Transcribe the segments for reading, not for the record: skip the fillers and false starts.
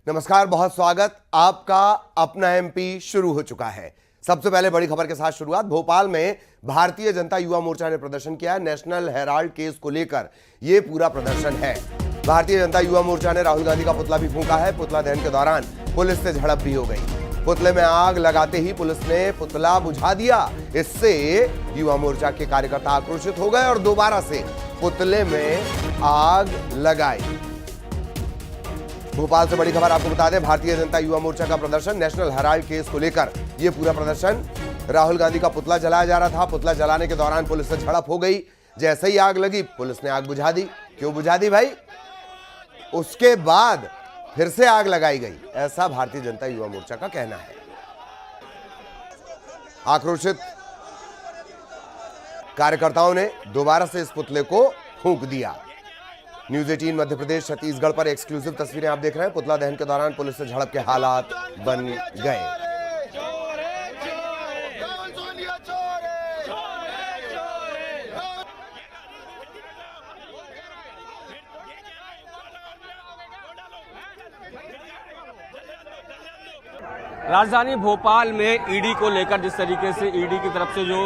नमस्कार, बहुत स्वागत। आपका अपना एमपी शुरू हो चुका है। सबसे पहले बड़ी खबर के साथ शुरुआत। भोपाल में भारतीय जनता युवा मोर्चा ने प्रदर्शन किया है। नेशनल हेराल्ड केस को लेकर यह पूरा प्रदर्शन है। भारतीय जनता युवा मोर्चा ने राहुल गांधी का पुतला भी फूंका है। पुतला दहन के दौरान पुलिस से झड़प भी हो गई। पुतले में आग लगाते ही पुलिस ने पुतला बुझा दिया। इससे युवा मोर्चा के कार्यकर्ता आक्रोशित हो गए और दोबारा से पुतले में आग लगाई। भोपाल से बड़ी खबर आपको बता दें, भारतीय जनता युवा मोर्चा का प्रदर्शन नेशनल हेराल्ड केस को लेकर यह पूरा प्रदर्शन। राहुल गांधी का पुतला जलाया जा रहा था। पुतला जलाने के दौरान पुलिस से झड़प हो गई। जैसे ही आग लगी पुलिस ने आग बुझा दी। क्यों बुझा दी भाई? उसके बाद फिर से आग लगाई गई, ऐसा भारतीय जनता युवा मोर्चा का कहना है। आक्रोशित कार्यकर्ताओं ने दोबारा से इस पुतले को फूंक दिया। न्यूज 18 मध्य प्रदेश छत्तीसगढ़ पर एक्सक्लूसिव तस्वीरें आप देख रहे हैं। पुतला दहन के दौरान पुलिस से झड़प के हालात बन गए। राजधानी भोपाल में ईडी को लेकर जिस तरीके से ईडी की तरफ से जो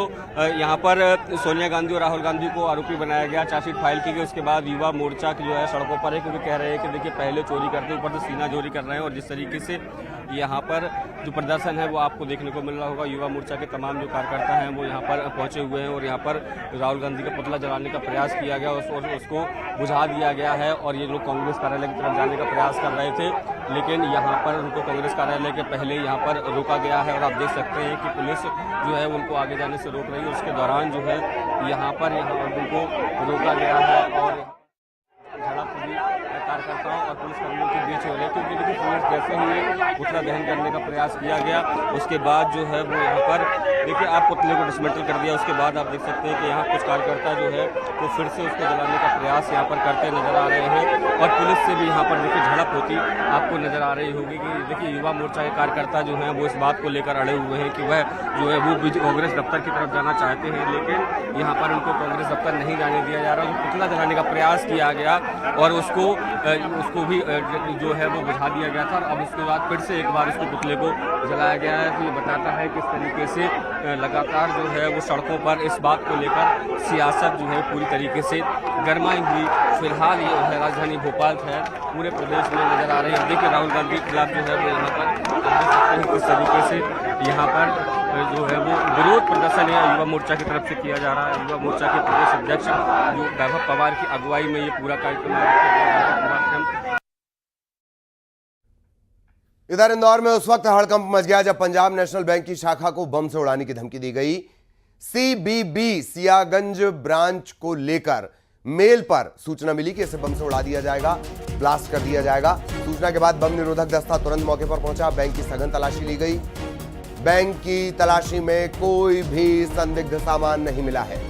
यहाँ पर सोनिया गांधी और राहुल गांधी को आरोपी बनाया गया, चार्जशीट फाइल की गई, उसके बाद युवा मोर्चा की जो है सड़कों पर है, क्योंकि कह रहे हैं कि देखिए पहले चोरी करते ऊपर से सीना चोरी कर रहे हैं। और जिस तरीके से यहाँ पर जो प्रदर्शन है वो आपको देखने को मिल रहा होगा। युवा मोर्चा के तमाम जो कार्यकर्ता हैं वो यहाँ पर पहुंचे हुए हैं और यहाँ पर राहुल गांधी का पुतला जलाने का प्रयास किया गया और उसको बुझा दिया गया है। और ये लोग कांग्रेस कार्यालय की तरफ जाने का प्रयास कर रहे थे, लेकिन यहाँ पर उनको कांग्रेस कार्यालय के पहले यहाँ पर रोका गया है। और आप देख सकते हैं कि पुलिस जो है उनको आगे जाने से रोक रही है। उसके दौरान जो है यहाँ पर उनको रोका गया है और झड़प भी कार्यकर्ताओं और पुलिसकर्मियों के बीच हो रही है। क्योंकि देखिए पुलिस जैसे ही पुतला दहन करने का प्रयास किया गया, उसके बाद जो है वो यहाँ पर देखिए आप पुतले को डिसमेंटल कर दिया। उसके बाद आप देख सकते हैं कि यहाँ कुछ कार्यकर्ता जो है वो फिर से उसको जलाने का प्रयास यहाँ पर करते नजर आ रहे हैं। और पुलिस से भी यहाँ पर देखिए झड़प होती आपको नजर आ रही होगी कि देखिए युवा मोर्चा के कार्यकर्ता जो है वो इस बात को लेकर अड़े हुए हैं कि वह जो है वो कांग्रेस दफ्तर की तरफ जाना चाहते हैं, लेकिन यहाँ पर उनको कांग्रेस दफ्तर नहीं जाने दिया जा रहा। पुतला जलाने का प्रयास किया गया और उसको भी जो है वो बुझा दिया गया था। अब उसके बाद फिर से एक बार उसको पुतले को जलाया गया है। तो ये बताता है किस तरीके से लगातार जो है वो सड़कों पर इस बात को लेकर सियासत जो है पूरी तरीके से गरमाई हुई फिलहाल ये है राजधानी भोपाल है पूरे प्रदेश में नजर आ रही है। देखिए राहुल गांधी के खिलाफ जो है वो यहाँ पर देख सकते हैं किस तरीके से यहाँ पर जो है वो विरोध प्रदर्शन है युवा मोर्चा की तरफ से किया जा रहा है। युवा मोर्चा के प्रदेश अध्यक्ष जो वैभव पवार की अगुवाई में ये पूरा कार्यक्रम। इधर इंदौर में उस वक्त हड़कंप मच गया जब पंजाब नेशनल बैंक की शाखा को बम से उड़ाने की धमकी दी गई। सीबीबी सियागंज ब्रांच को लेकर मेल पर सूचना मिली कि इसे बम से उड़ा दिया जाएगा, ब्लास्ट कर दिया जाएगा। सूचना के बाद बम निरोधक दस्ता तुरंत मौके पर पहुंचा। बैंक की सघन तलाशी ली गई। बैंक की तलाशी में कोई भी संदिग्ध सामान नहीं मिला है।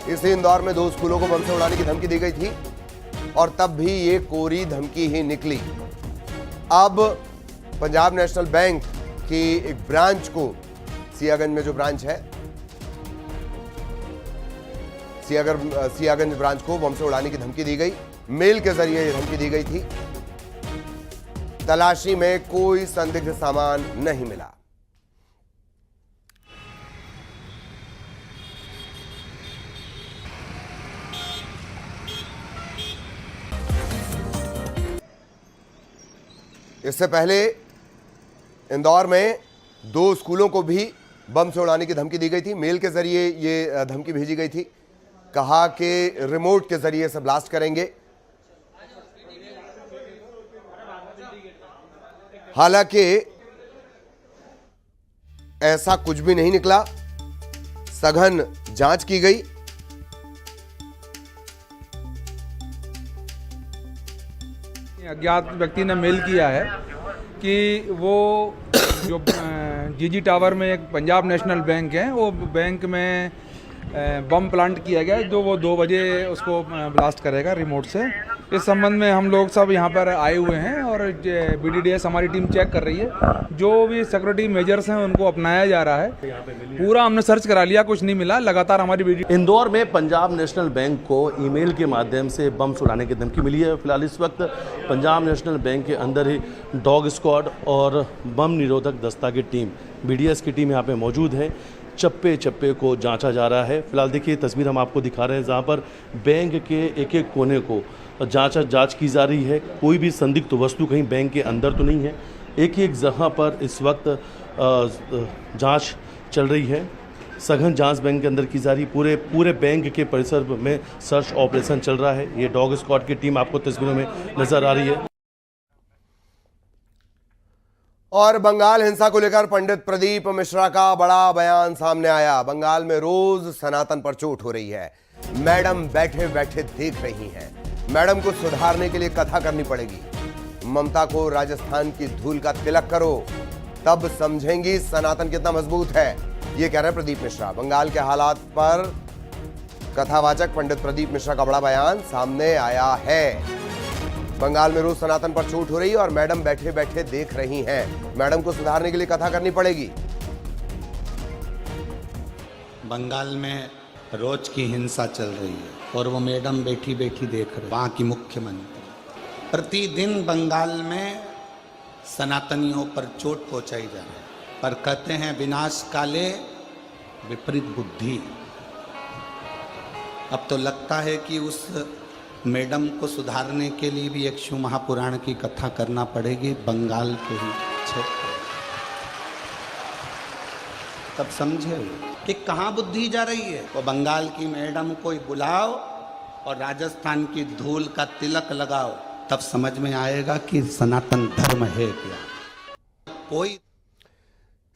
इसी इंदौर में 2 स्कूलों को बम से उड़ाने की धमकी दी गई थी और तब भी ये कोरी धमकी ही निकली। अब पंजाब नेशनल बैंक की एक ब्रांच को, सियागंज में जो ब्रांच है, सियागंज ब्रांच को बम से उड़ाने की धमकी दी गई। मेल के जरिए ये धमकी दी गई थी। तलाशी में कोई संदिग्ध सामान नहीं मिला। इससे पहले इंदौर में 2 स्कूलों को भी बम से उड़ाने की धमकी दी गई थी। मेल के जरिए ये धमकी भेजी गई थी। कहा कि रिमोट के जरिए से ब्लास्ट करेंगे। हालांकि ऐसा कुछ भी नहीं निकला। सघन जांच की गई। अज्ञात व्यक्ति ने मेल किया है कि वो जो जीजी टावर में एक पंजाब नेशनल बैंक है, वो बैंक में बम प्लांट किया गया है, जो वो 2 बजे उसको ब्लास्ट करेगा रिमोट से। इस संबंध में हम लोग सब यहाँ पर आए हुए हैं और BDDS हमारी टीम चेक कर रही है। जो भी सिक्योरिटी मेजर्स हैं उनको अपनाया जा रहा है। पूरा हमने सर्च करा लिया, कुछ नहीं मिला। लगातार हमारी इंदौर में पंजाब नेशनल बैंक को ईमेल के माध्यम से बम उड़ाने की धमकी मिली है। फिलहाल इस वक्त पंजाब नेशनल बैंक के अंदर ही डॉग स्क्वाड और बम निरोधक दस्ता की टीम BDS की टीम यहाँ पे मौजूद है। चप्पे चप्पे को जांचा जा रहा है। फिलहाल देखिए तस्वीर हम आपको दिखा रहे हैं जहाँ पर बैंक के एक एक कोने को जांच की जा रही है। कोई भी संदिग्ध वस्तु कहीं बैंक के अंदर तो नहीं है। एक एक जगह पर इस वक्त जांच चल रही है। सघन जांच बैंक के अंदर की जा रही। पूरे बैंक के परिसर में सर्च ऑपरेशन चल रहा है। ये डॉग स्क्वाड की टीम आपको तस्वीरों में नजर आ रही है। और बंगाल हिंसा को लेकर पंडित प्रदीप मिश्रा का बड़ा बयान सामने आया। बंगाल में रोज सनातन पर चोट हो रही है। मैडम बैठे बैठे देख रही हैं। मैडम को सुधारने के लिए कथा करनी पड़ेगी। ममता को राजस्थान की धूल का तिलक करो, तब समझेंगी सनातन कितना मजबूत है। ये कह रहे हैं प्रदीप मिश्रा। बंगाल के हालात पर कथावाचक पंडित प्रदीप मिश्रा का बड़ा बयान सामने आया है। बंगाल में रोज सनातन पर चोट हो रही है और मैडम बैठे बैठे देख रही हैं। मैडम को सुधारने के लिए कथा करनी पड़ेगी। बंगाल में रोज की हिंसा चल रही है और वो मैडम बैठी बैठी देख रहे। वहाँ की मुख्यमंत्री प्रतिदिन बंगाल में सनातनियों पर चोट पहुंचाई जा रही है, पर कहते हैं विनाश काले विपरीत बुद्धि। अब तो लगता है कि उस मैडम को सुधारने के लिए भी एक शिव महापुराण की कथा करना पड़ेगी बंगाल के ही क्षेत्र। तब समझे कि कहाँ बुद्धि जा रही है। वो बंगाल की मैडम को बुलाओ और राजस्थान की धूल का तिलक लगाओ, तब समझ में आएगा कि सनातन धर्म है क्या। कोई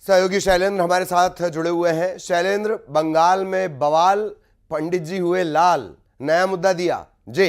सहयोगी शैलेंद्र हमारे साथ जुड़े हुए हैं। शैलेंद्र, बंगाल में बवाल, पंडित जी हुए लाल, नया मुद्दा दिया जी।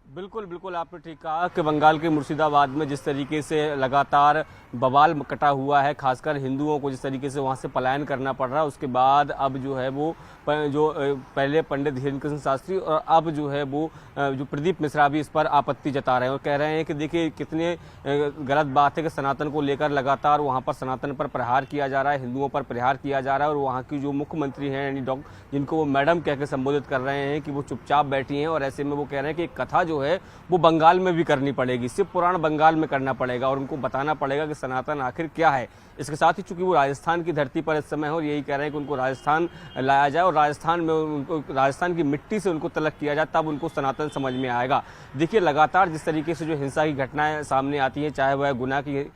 बिल्कुल बिल्कुल, आपने ठीक कहा कि बंगाल के मुर्शिदाबाद में जिस तरीके से लगातार बवाल कटा हुआ है, खासकर हिंदुओं को जिस तरीके से वहाँ से पलायन करना पड़ रहा है, उसके बाद अब जो है वो जो पहले पंडित धीरेन्द्र कृष्ण शास्त्री और अब जो है वो जो प्रदीप मिश्रा भी इस पर आपत्ति जता रहे हैं और कह रहे हैं कि देखिए कितने गलत बात है कि सनातन को लेकर लगातार वहाँ पर सनातन पर प्रहार किया जा रहा है, हिंदुओं पर प्रहार किया जा रहा है और वहाँ की जो मुख्यमंत्री हैं यानी जिनको वो मैडम कह के संबोधित कर रहे हैं कि वो चुपचाप बैठी हैं और ऐसे में वो कह रहे हैं कि एक कथा जो है वो बंगाल में भी करनी पड़ेगी, शिव पुराण बंगाल में करना पड़ेगा और उनको बताना पड़ेगा कि सनातन आखिर क्या है। इसके साथ ही चूंकि वो राजस्थान की धरती पर इस समय है और यही कह रहे हैं कि उनको राजस्थान लाया जाए और राजस्थान में उनको राजस्थान की मिट्टी से उनको तलक किया जाए, तब उनको सनातन समझ में आएगा। देखिए लगातार जिस तरीके से जो हिंसा की घटनाएं सामने आती हैं, चाहे वह गुना की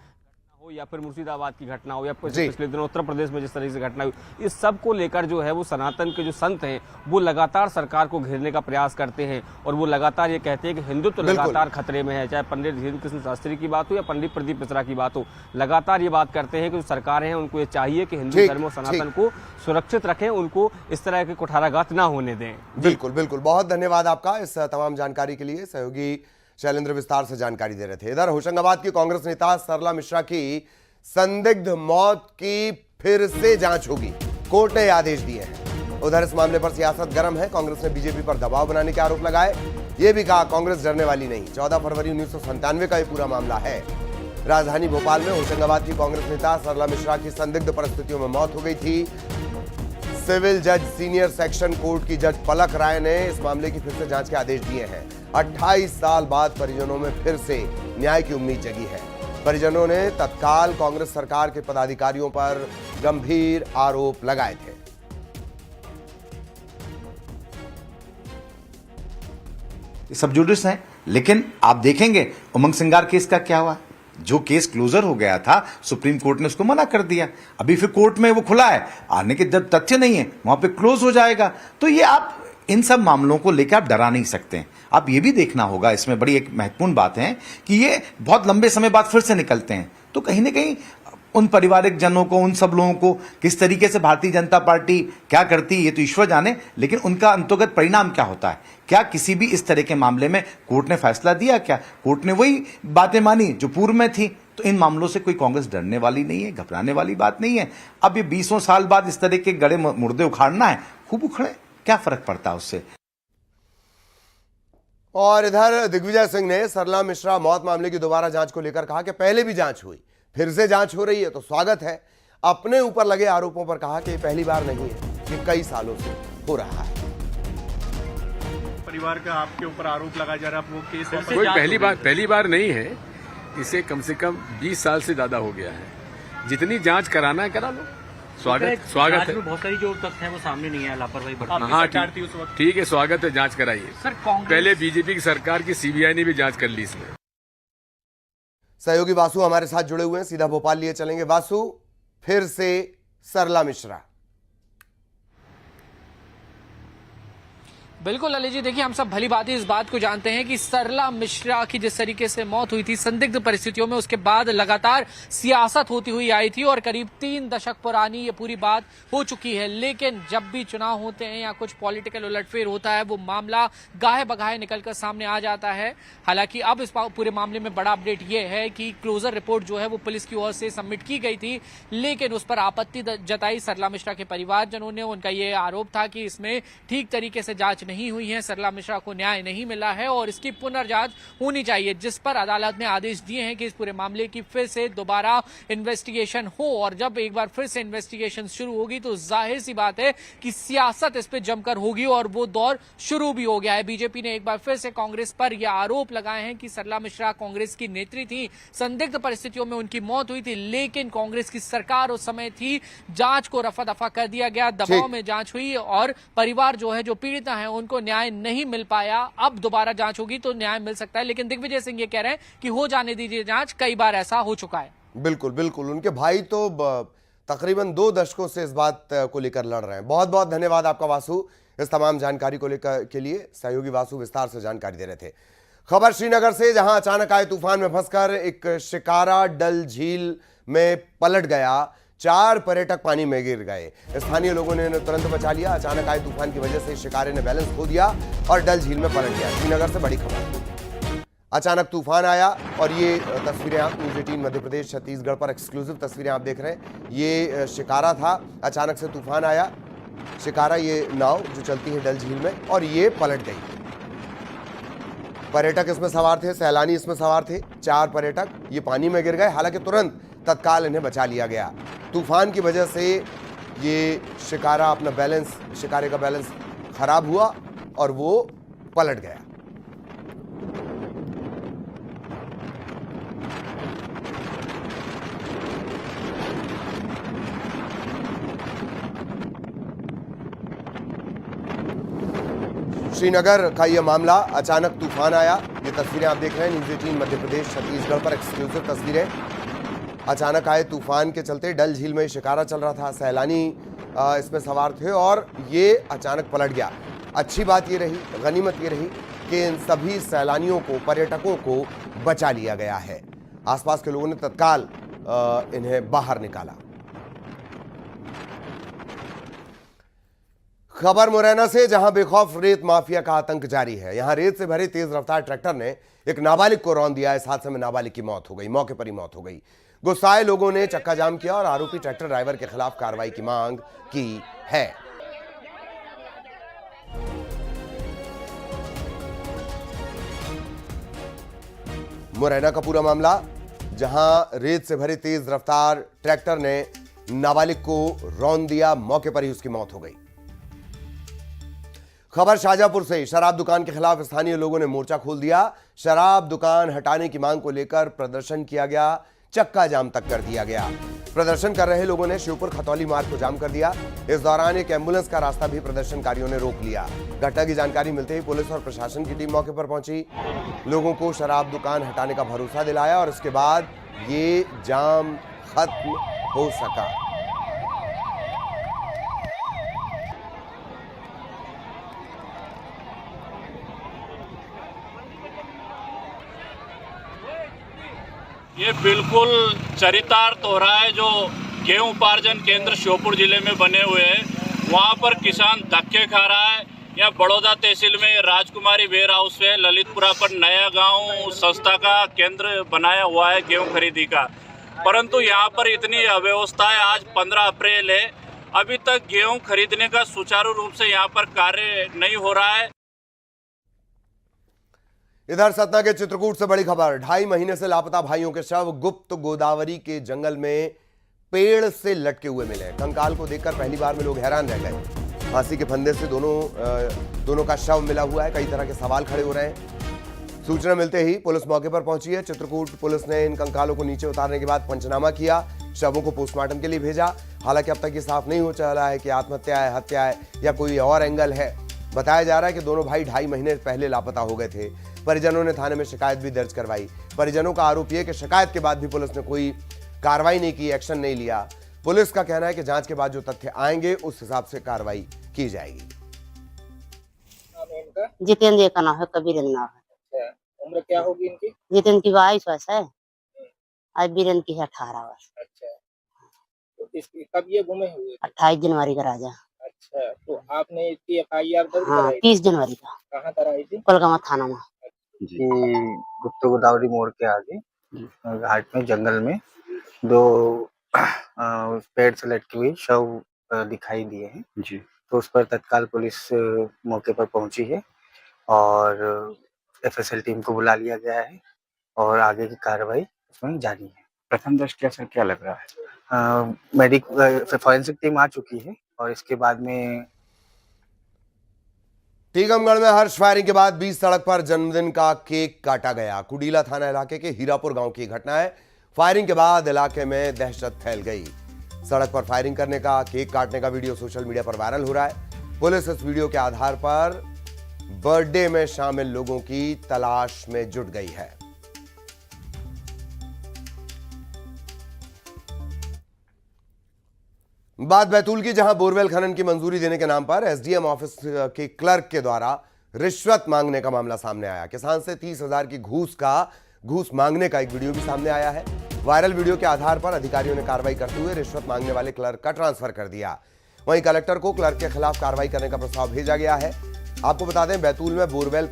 हो या फिर मुर्शिदाबाद की घटना हो या पिछले दिनों उत्तर प्रदेश में जिस तरह से घटना हुई, इस सब को लेकर जो है वो सनातन के जो संत हैं वो लगातार सरकार को घेरने का प्रयास करते हैं और वो लगातार ये कहते हैं कि हिंदुत्व लगातार खतरे में है। चाहे पंडित धीरेन्द्र कृष्ण शास्त्री की बात हो या पंडित प्रदीप मिश्रा की बात हो, लगातार ये बात करते हैं कि जो सरकारें हैं उनको ये चाहिए कि हिंदू धर्म और सनातन को सुरक्षित रखें, उनको इस तरह के कुठाराघात ना होने दें। बिल्कुल बिल्कुल, बहुत धन्यवाद आपका इस तमाम जानकारी के लिए। सहयोगी शैलेंद्र विस्तार से जानकारी दे रहे थे। इधर होशंगाबाद की कांग्रेस नेता सरला मिश्रा की संदिग्ध मौत की फिर से जांच होगी, कोर्ट ने आदेश दिए हैं। उधर इस मामले पर सियासत गर्म है। कांग्रेस ने बीजेपी पर दबाव बनाने के आरोप लगाए। यह भी कहा कांग्रेस डरने वाली नहीं। 14 फरवरी 1997 का यह पूरा मामला है। राजधानी भोपाल में होशंगाबाद की कांग्रेस नेता सरला मिश्रा की संदिग्ध परिस्थितियों में मौत हो गई थी। सिविल जज सीनियर सेक्शन कोर्ट की जज पलक राय ने इस मामले की फिर से जांच के आदेश दिए हैं। 28 साल बाद परिजनों में फिर से न्याय की उम्मीद जगी है। परिजनों ने तत्काल कांग्रेस सरकार के पदाधिकारियों पर गंभीर आरोप लगाए थे। सब जुडिस हैं, लेकिन आप देखेंगे उमंग सिंगार केस का क्या हुआ। जो केस क्लोजर हो गया था, सुप्रीम कोर्ट ने उसको मना कर दिया। अभी फिर कोर्ट में वो खुला है, आने के जब तथ्य नहीं है वहां पे क्लोज हो जाएगा। तो ये आप इन सब मामलों को लेकर आप डरा नहीं सकते हैं। आप ये भी देखना होगा, इसमें बड़ी एक महत्वपूर्ण बात है कि ये बहुत लंबे समय बाद फिर से निकलते हैं, तो कहीं ना कहीं उन पारिवारिक जनों को, उन सब लोगों को किस तरीके से भारतीय जनता पार्टी क्या करती है ये तो ईश्वर जाने, लेकिन उनका अंतर्गत परिणाम क्या होता है। क्या किसी भी इस तरह के मामले में कोर्ट ने फैसला दिया? क्या कोर्ट ने वही बातें मानी जो पूर्व में थी? तो इन मामलों से कोई कांग्रेस डरने वाली नहीं है, घबराने वाली बात नहीं है। अब ये 20 साल बाद इस तरह के गड़े मुर्दे उखाड़ना है, खूब उखड़े, क्या फर्क पड़ता है उससे। और इधर दिग्विजय सिंह ने सरला मिश्रा मौत मामले की दोबारा जांच को लेकर कहा कि पहले भी जांच हुई, फिर से जांच हो रही है तो स्वागत है। अपने ऊपर लगे आरोपों पर कहा कि ये पहली बार नहीं है, ये कई सालों से हो रहा है। परिवार का आपके ऊपर आरोप लगाया जा रहा है, वो केस कोई पहली बार नहीं है, इसे कम से कम 20 साल से ज्यादा हो गया है। जितनी जांच कराना है करा लो, स्वागत है। बहुत सारी जो तथ्य है वो सामने नहीं है, लापरवाही बरती। हाँ ठीक है, स्वागत है, जांच कराइए। सर कांग्रेस पहले बीजेपी की सरकार की सीबीआई ने भी जांच कर ली इसमें। सहयोगी वासु हमारे साथ जुड़े हुए हैं, सीधा भोपाल लिए चलेंगे। वासु, फिर से सरला मिश्रा। बिल्कुल ललित जी, देखिए हम सब भली भांति इस बात को जानते हैं कि सरला मिश्रा की जिस तरीके से मौत हुई थी संदिग्ध परिस्थितियों में, उसके बाद लगातार सियासत होती हुई आई थी और करीब 3 दशक पुरानी ये पूरी बात हो चुकी है। लेकिन जब भी चुनाव होते हैं या कुछ पॉलिटिकल उलटफेर होता है, वो मामला गाहे बगाहे निकलकर सामने आ जाता है। हालांकि अब इस पूरे मामले में बड़ा अपडेट ये है कि क्लोजर रिपोर्ट जो है वो पुलिस की ओर से सबमिट की गई थी, लेकिन उस पर आपत्ति जताई सरला मिश्रा के परिवारजनों ने। उनका ये आरोप था कि इसमें ठीक तरीके से जांच नहीं हुई है, सरला मिश्रा को न्याय नहीं मिला है और इसकी पुनर्जांच होनी चाहिए, जिस पर अदालत ने आदेश दिए हैं कि इस पूरे मामले की फिर से दोबारा इन्वेस्टिगेशन हो। और जब एक बार फिर से इन्वेस्टिगेशन शुरू होगी तो जाहिर सी बात है कि सियासत इस पे जमकर होगी और वो दौर शुरू भी हो गया है। बीजेपी ने एक बार फिर से कांग्रेस पर यह आरोप लगाए हैं कि सरला मिश्रा कांग्रेस की नेत्री थी, संदिग्ध परिस्थितियों में उनकी मौत हुई थी, लेकिन कांग्रेस की सरकार उस समय थी, जांच को रफा दफा कर दिया गया, दबाव में जांच हुई और परिवार जो है, जो पीड़िता है, उनको न्याय नहीं मिल पाया। अब दोबारा जांच होगी तो न्याय मिल सकता है, लेकिन दिग्विजय सिंह ये कह रहे हैं कि हो जाने दीजिए जांच, कई बार ऐसा हो चुका है। बिल्कुल बिल्कुल, उनके भाई तो तकरीबन 2 दशकों से इस बात को लेकर लड़ रहे हैं। बहुत बहुत धन्यवाद आपका वासु, इस तमाम जानकारी को लेकर के लिए। सहयोगी वासु विस्तार से जानकारी दे रहे थे। खबर श्रीनगर से, जहां अचानक आए तूफान में फंसकर एक शिकारा डल झील में पलट गया, 4 पर्यटक पानी में गिर गए। स्थानीय लोगों ने इन्हें तुरंत बचा लिया। अचानक आए तूफान की वजह से शिकारे ने बैलेंस खो दिया और डल झील में पलट गया। श्रीनगर से बड़ी खबर, अचानक तूफान आया और ये तस्वीरें आप न्यूज़ 18 मध्य प्रदेश छत्तीसगढ़ पर एक्सक्लूसिव तस्वीरें आप देख रहे हैं। ये शिकारा था, अचानक से तूफान आया, शिकारा ये नाव जो चलती है डल झील में, और ये पलट गई। पर्यटक इसमें सवार थे, सैलानी इसमें सवार थे, 4 पर्यटक ये पानी में गिर गए। हालांकि तुरंत तत्काल इन्हें बचा लिया गया। तूफान की वजह से ये शिकारा अपना बैलेंस, शिकारे का बैलेंस खराब हुआ और वो पलट गया। श्रीनगर का यह मामला, अचानक तूफान आया। ये तस्वीरें आप देख रहे हैं न्यूज़ 18 मध्य प्रदेश छत्तीसगढ़ पर एक्सक्लूसिव तस्वीरें। अचानक आए तूफान के चलते डल झील में शिकारा चल रहा था, सैलानी इसमें सवार थे और ये अचानक पलट गया। अच्छी बात ये रही, गनीमत ये रही कि इन सभी सैलानियों को, पर्यटकों को बचा लिया गया है। आसपास के लोगों ने तत्काल इन्हें बाहर निकाला। खबर मुरैना से, जहां बेखौफ रेत माफिया का आतंक जारी है। यहां रेत से भरे तेज रफ्तार ट्रैक्टर ने एक नाबालिग को रौंद दिया। इस हादसे में नाबालिग की मौत हो गई, मौके पर ही मौत हो गई। गुस्साए लोगों ने चक्का जाम किया और आरोपी ट्रैक्टर ड्राइवर के खिलाफ कार्रवाई की मांग की है। मुरैना का पूरा मामला, जहां रेत से भरे तेज रफ्तार ट्रैक्टर ने नाबालिग को रौंद दिया, मौके पर ही उसकी मौत हो गई। खबर शाहजहांपुर से, शराब दुकान के खिलाफ स्थानीय लोगों ने मोर्चा खोल दिया। शराब दुकान हटाने की मांग को लेकर प्रदर्शन किया गया, चक्का जाम तक कर दिया गया। प्रदर्शन कर रहे लोगों ने शिवपुर खतौली मार्ग को जाम कर दिया। इस दौरान एक एम्बुलेंस का रास्ता भी प्रदर्शनकारियों ने रोक लिया। घटना की जानकारी मिलते ही पुलिस और प्रशासन की टीम मौके पर पहुंची, लोगों को शराब दुकान हटाने का भरोसा दिलाया और इसके बाद ये जाम खत्म हो सका। ये बिल्कुल चरितार्थ हो रहा है जो गेहूं उपार्जन केंद्र श्योपुर जिले में बने हुए हैं, वहाँ पर किसान धक्के खा रहा है। यहाँ बड़ौदा तहसील में राजकुमारी वेयर हाउस है, ललितपुरा पर नया गांव संस्था का केंद्र बनाया हुआ है गेहूं खरीदी का, परंतु यहाँ पर इतनी अव्यवस्था है। आज 15 अप्रैल है, अभी तक गेहूं खरीदने का सुचारू रूप से यहाँ पर कार्य नहीं हो रहा है। इधर सतना के चित्रकूट से बड़ी खबर, 2.5 महीने से लापता भाइयों के शव गुप्त गोदावरी के जंगल में पेड़ से लटके हुए मिले। कंकाल को देखकर पहली बार में लोग हैरान रह गए। फांसी के फंदे से दोनों का शव मिला हुआ है। कई तरह के सवाल खड़े हो रहे हैं। सूचना मिलते ही पुलिस मौके पर पहुंची है। चित्रकूट पुलिस ने इन कंकालों को नीचे उतारने के बाद पंचनामा किया, शवों को पोस्टमार्टम के लिए भेजा। हालांकि अब तक ये साफ नहीं हो चला है कि आत्महत्या है, हत्या है या कोई और एंगल है। बताया जा रहा है कि दोनों भाई 2.5 महीने पहले लापता हो गए थे। परिजनों ने थाने में शिकायत भी दर्ज करवाई। परिजनों का आरोप यह कि शिकायत के बाद भी पुलिस ने कोई कार्रवाई नहीं की, एक्शन नहीं लिया। पुलिस का कहना है कि जांच के बाद जो तथ्य आएंगे उस हिसाब से कार्रवाई की जाएगी। जितेंद्र का नाम है, कबीरेंद्र नाम है। उम्र क्या होगी इनकी? जितेंद्र की 22 वर्ष है, आज बीरेंद्र की है 18 वर्ष। अच्छा, तो कब ये गुमे हुए? 28 जनवरी का राजा। अच्छा, तो आपने इसकी FIR दर्ज कराई? 30 जनवरी का। कहाँ कराई थी? कोलगामा थाना में। गुप्त गोदावरी मोड़ के आगे घाट में जंगल में 2 पेड़ से लटकी हुई शव दिखाई दिए हैं जी। तो उस पर तत्काल पुलिस मौके पर पहुंची है और FSL टीम को बुला लिया गया है और आगे की कार्रवाई उसमें जारी है। प्रथम दृष्टया सर क्या लग रहा है? फॉरेंसिक टीम आ चुकी है और इसके बाद में टीकमगढ़ में हर्ष फायरिंग के बाद 20 सड़क पर जन्मदिन का केक काटा गया। कुडीला थाना इलाके के हीरापुर गांव की घटना है। फायरिंग के बाद इलाके में दहशत फैल गई। सड़क पर फायरिंग करने का, केक काटने का वीडियो सोशल मीडिया पर वायरल हो रहा है। पुलिस इस वीडियो के आधार पर बर्थडे में शामिल लोगों की तलाश में जुट गई है। बात बैतूल की, जहां बोरवेल खनन की मंजूरी देने के नाम पर SDM ऑफिस के क्लर्क के द्वारा रिश्वत मांगने का मामला सामने आया। किसान से 30,000 की घूस मांगने का एक वीडियो भी सामने आया है। वायरल वीडियो के आधार पर अधिकारियों ने कार्रवाई करते हुए रिश्वत मांगने वाले क्लर्क का ट्रांसफर कर दिया। वहीं कलेक्टर को क्लर्क के खिलाफ कार्रवाई करने का प्रस्ताव भेजा गया है। आपको बता दें, बैतूल में बोरवेल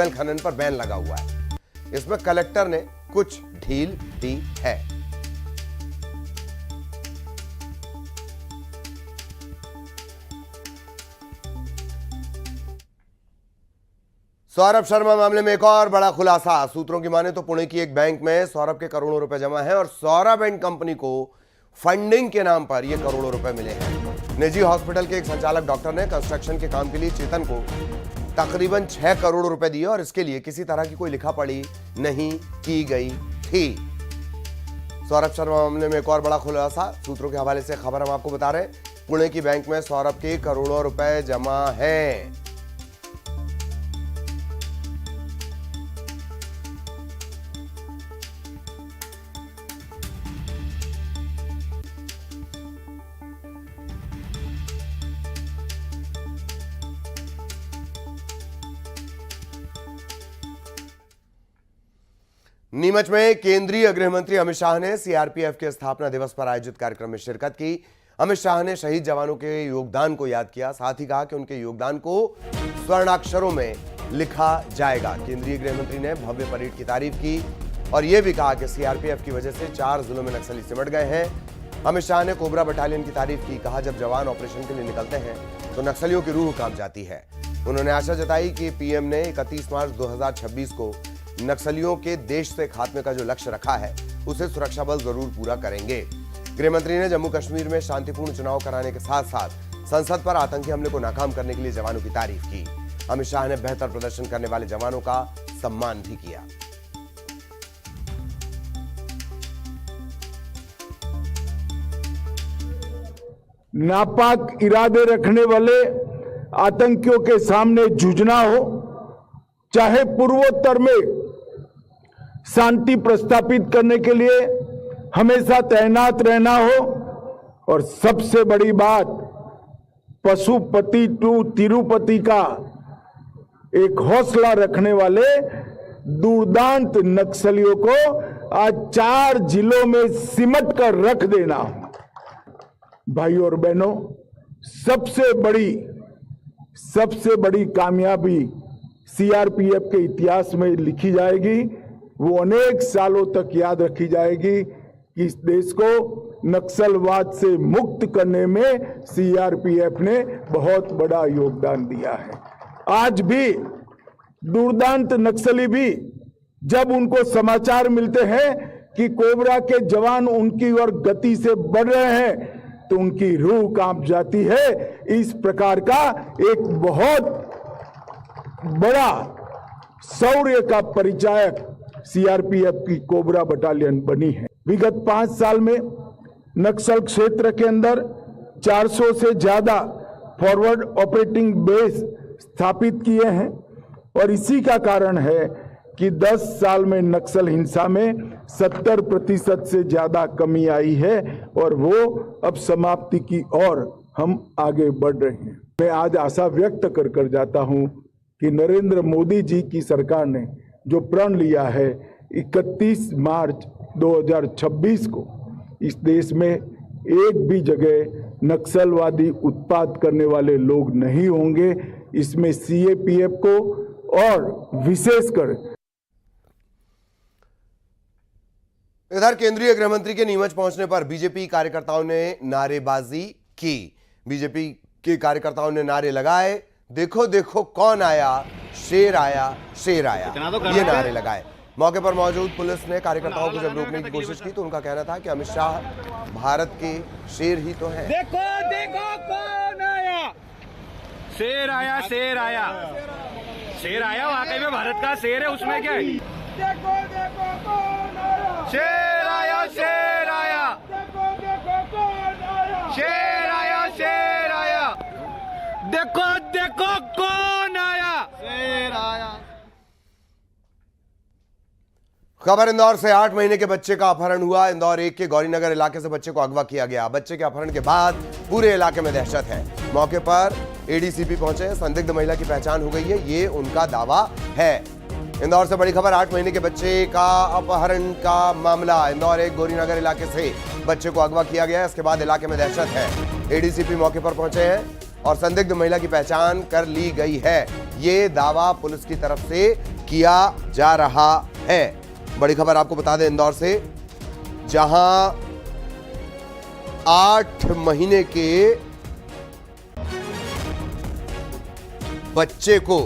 खनन पर बैन लगा हुआ है। इसमें कलेक्टर ने कुछ ढील दी है। सौरभ शर्मा मामले में एक और बड़ा खुलासा। सूत्रों की माने तो पुणे की एक बैंक में सौरभ के करोड़ों रुपए जमा हैं और सौरभ एंड कंपनी को फंडिंग के नाम पर ये करोड़ों रुपए मिले हैं। निजी हॉस्पिटल के एक संचालक डॉक्टर ने कंस्ट्रक्शन के काम के लिए चेतन को तकरीबन 6 करोड़ रुपए दिए और इसके लिए किसी तरह की कोई लिखा पढ़ी नहीं की गई थी। सौरभ शर्मा मामले में एक और बड़ा खुलासा। सूत्रों के हवाले से खबर हम आपको बता रहे हैं, पुणे की बैंक में सौरभ के करोड़ों रुपए जमा हैं। नीमच में केंद्रीय गृह मंत्री अमित शाह ने CRPF के स्थापना दिवस पर आयोजित कार्यक्रम में शिरकत की। अमित शाह ने शहीद जवानों के योगदान को याद किया, साथ ही कहा कि उनके योगदान को स्वर्णाक्षरों में लिखा जाएगा। केंद्रीय गृह मंत्री ने भव्य परेड की तारीफ की और यह भी कहा कि CRPF की वजह से 4 जिलों में नक्सली सिमट गए हैं। अमित शाह ने कोबरा बटालियन की तारीफ की, कहा जब जवान ऑपरेशन के लिए निकलते हैं तो नक्सलियों की रूह कांप जाती है। उन्होंने आशा जताई कि PM ने 31 मार्च 2026 को नक्सलियों के देश से खात्मे का जो लक्ष्य रखा है उसे सुरक्षा बल जरूर पूरा करेंगे। गृह मंत्री ने जम्मू कश्मीर में शांतिपूर्ण चुनाव कराने के साथ साथ संसद पर आतंकी हमले को नाकाम करने के लिए जवानों की तारीफ की। अमित शाह ने बेहतर प्रदर्शन करने वाले जवानों का सम्मान भी किया। नापाक इरादे रखने वाले आतंकियों के सामने जूझना हो, चाहे पूर्वोत्तर में शांति प्रस्थापित करने के लिए हमेशा तैनात रहना हो, और सबसे बड़ी बात पशुपति टू तिरुपति का एक हौसला रखने वाले दुर्दांत नक्सलियों को आज 4 जिलों में सिमट कर रख देना, भाइयों और बहनों, सबसे बड़ी कामयाबी सीआरपीएफ के इतिहास में लिखी जाएगी। वो अनेक सालों तक याद रखी जाएगी कि इस देश को नक्सलवाद से मुक्त करने में सीआरपीएफ ने बहुत बड़ा योगदान दिया है। आज भी दुर्दांत नक्सली भी जब उनको समाचार मिलते हैं कि कोबरा के जवान उनकी ओर गति से बढ़ रहे हैं तो उनकी रूह कांप जाती है। इस प्रकार का एक बहुत बड़ा शौर्य का परिचायक सीआरपीएफ की कोबरा बटालियन बनी है। विगत 5 साल में नक्सल क्षेत्र के अंदर 400 से ज्यादा फॉरवर्ड ऑपरेटिंग बेस स्थापित किए हैं और इसी का कारण है कि 10 साल में नक्सल हिंसा में 70% से ज्यादा कमी आई है और वो अब समाप्ति की ओर हम आगे बढ़ रहे हैं। मैं आज आशा व्यक्त कर जाता हूं कि नरेंद्र मोदी जी की सरकार ने जो प्रण लिया है 31 मार्च 2026 को इस देश में एक भी जगह नक्सलवादी उत्पात करने वाले लोग नहीं होंगे। इसमें सीएपीएफ को और विशेषकर इधर केंद्रीय गृह मंत्री के नीमच पहुंचने पर बीजेपी कार्यकर्ताओं ने नारेबाजी की। बीजेपी के कार्यकर्ताओं ने नारे लगाए, देखो देखो कौन आया, शेर आया, शेर आया, ये नारे लगाए। मौके पर मौजूद पुलिस ने कार्यकर्ताओं को जब रोकने की कोशिश की तो उनका कहना था कि अमित शाह भारत के शेर ही तो हैं। देखो देखो कौन आया, शेर आया, शेर आया, शेर आया, वाकई में भारत का शेर है, उसमें क्या है। देखो देखो कौन आया, शेर आया, शेर आया, देखो देखो कौन आया, शेर आया, शेर आया, देखो देखो कौन आया, शेर आया। खबर इंदौर से 8 महीने के बच्चे का अपहरण हुआ। इंदौर 1 के गौरीनगर इलाके से बच्चे को अगवा किया गया। बच्चे के अपहरण के बाद पूरे इलाके में दहशत है। मौके पर एडीसीपी पहुंचे। संदिग्ध महिला की पहचान हो गई है, ये उनका दावा है। इंदौर से बड़ी खबर, 8 महीने के बच्चे का अपहरण का मामला। इंदौर 1 गौरीनगर इलाके से बच्चे को अगवा किया गया। इसके बाद इलाके में दहशत है। एडीसीपी मौके पर पहुंचे हैं और संदिग्ध महिला की पहचान कर ली गई है। ये दावा पुलिस की तरफ से किया जा रहा है। बड़ी खबर आपको बता दें इंदौर से, जहां 8 महीने के बच्चे को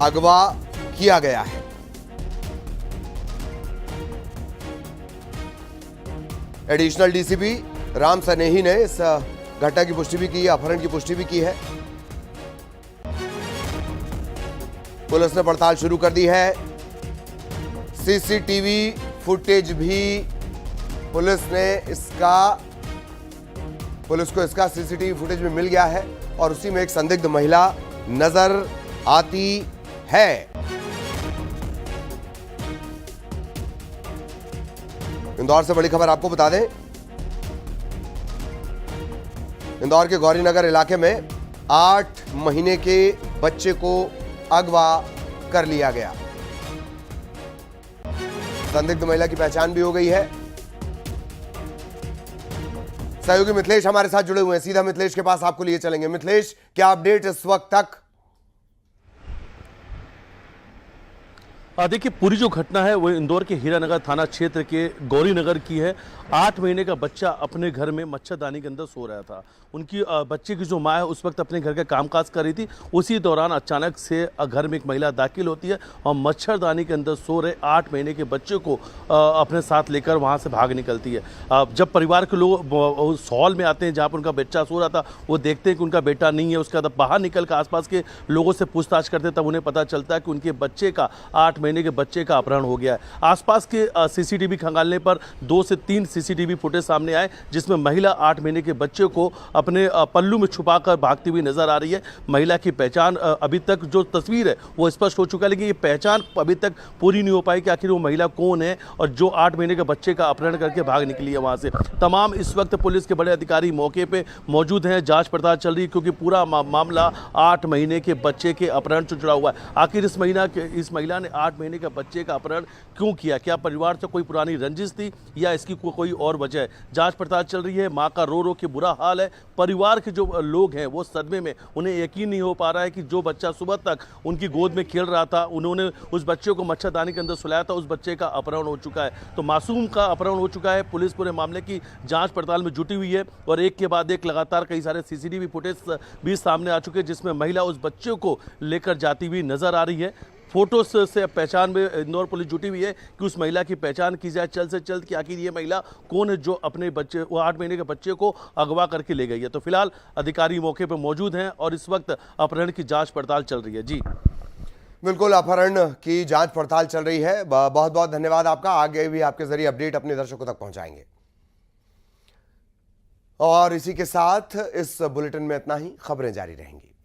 अगवा किया गया है। एडिशनल डीसीपी राम सनेही ने इस घटना की पुष्टि भी की, अपहरण की पुष्टि भी की है। पुलिस ने पड़ताल शुरू कर दी है। सीसीटीवी फुटेज भी पुलिस को इसका सीसीटीवी फुटेज भी मिल गया है और उसी में एक संदिग्ध महिला नजर आती है। इंदौर से बड़ी खबर आपको बता दें, इंदौर के गौरीनगर इलाके में 8 महीने के बच्चे को अगवा कर लिया गया। संदिग्ध महिला की पहचान भी हो गई है। सहयोगी मिथिलेश हमारे साथ जुड़े हुए हैं, सीधा मिथिलेश के पास आपको लिए चलेंगे। मिथिलेश, क्या अपडेट इस वक्त तक? देखिए, पूरी जो घटना है वो इंदौर के हीरानगर थाना क्षेत्र के गौरीनगर की है। 8 महीने का बच्चा अपने घर में मच्छरदानी के अंदर सो रहा था। उनकी बच्चे की जो माँ है उस वक्त अपने घर का कामकाज कर रही थी। उसी दौरान अचानक से घर में एक महिला दाखिल होती है और मच्छरदानी के अंदर सो रहे 8 महीने के बच्चे को अपने साथ लेकर वहाँ से भाग निकलती है। जब परिवार के लोग उस हॉल में आते हैं जहाँ पर उनका बच्चा सो रहा था, वो देखते हैं कि उनका बेटा नहीं है। उसके बाद बाहर निकल कर आसपास के लोगों से पूछताछ करते हैं, तब उन्हें पता चलता है कि उनके बच्चे का 8 महीने के बच्चे का अपहरण हो गया है। आसपास के सीसीटीवी खंगालने पर 2 से 3 सीसीटीवी फुटेज सामने आए जिसमें महिला 8 महीने के बच्चे को अपने पल्लू में छुपाकर भागती हुई नजर आ रही है। महिला की पहचान अभी तक जो तस्वीर है वो स्पष्ट हो चुका है, लेकिन ये पहचान अभी तक पूरी नहीं हो पाई कि आखिर वो महिला कौन है और जो 8 महीने के बच्चे का अपहरण करके भाग निकली है वहां से। तमाम इस वक्त पुलिस के बड़े अधिकारी मौके पे मौजूद हैं, जांच पड़ताल चल रही है, क्योंकि पूरा मामला 8 महीने के बच्चे के अपहरण से जुड़ा हुआ है। आखिर इस महिला ने 8 महीने के बच्चे का अपहरण क्यों किया? क्या परिवार से कोई पुरानी रंजिश थी या इसकी कोई और वजह है? जांच पड़ताल चल रही है। मां का रो के बुरा हाल है। परिवार के जो लोग हैं वो सदमे में, उन्हें यकीन नहीं हो पा रहा है कि जो बच्चा सुबह तक उनकी गोद में खेल रहा था, उन्होंने उस बच्चे को मच्छरदानी के अंदर सुलाया था, उस बच्चे का अपहरण हो चुका है। तो मासूम का अपहरण हो चुका है। पुलिस पूरे मामले की जांच पड़ताल में जुटी हुई है और एक के बाद एक लगातार कई सारे सीसीटीवी फुटेज भी सामने आ चुके हैं, जिसमें महिला उस बच्चे को लेकर जाती हुई नजर आ रही है। फोटो से पहचान में इंदौर पुलिस जुटी हुई है कि उस महिला की पहचान की जाए जल्द से जल्द कि आखिर ये महिला कौन है जो अपने बच्चे, वो 8 महीने के बच्चे को अगवा करके ले गई है। तो फिलहाल अधिकारी मौके पर मौजूद हैं और इस वक्त अपहरण की जांच पड़ताल चल रही है। जी बिल्कुल, अपहरण की जांच पड़ताल चल रही है। बहुत बहुत धन्यवाद आपका। आगे भी आपके जरिए अपडेट अपने दर्शकों तक पहुंचाएंगे। और इसी के साथ इस बुलेटिन में इतना ही। खबरें जारी रहेंगी।